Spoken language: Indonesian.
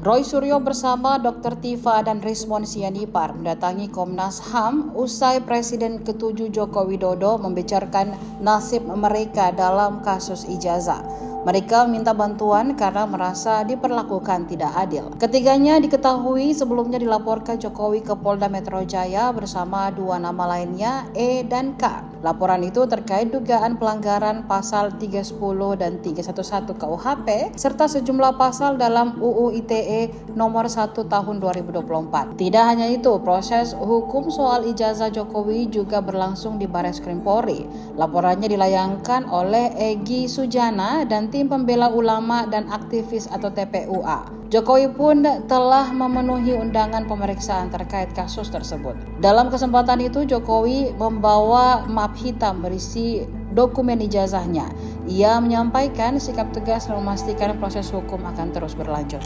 Roy Suryo bersama Dr. Tifa dan Rismon Sianipar mendatangi Komnas HAM usai Presiden ke-7 Joko Widodo membicarakan nasib mereka dalam kasus ijazah. Mereka minta bantuan karena merasa diperlakukan tidak adil. Ketiganya diketahui sebelumnya dilaporkan Jokowi ke Polda Metro Jaya bersama dua nama lainnya, E dan K. Laporan itu terkait dugaan pelanggaran pasal 310 dan 311 KUHP serta sejumlah pasal dalam UU ITE nomor 1 tahun 2024. Tidak hanya itu, proses hukum soal ijazah Jokowi juga berlangsung di Barreskrim Polri. Laporannya dilayangkan oleh Egy Sujana dan tim pembela ulama dan aktivis atau TPUA. Jokowi pun telah memenuhi undangan pemeriksaan terkait kasus tersebut. Dalam kesempatan itu, Jokowi membawa map hitam berisi dokumen ijazahnya. Ia menyampaikan sikap tegas dan memastikan proses hukum akan terus berlanjut.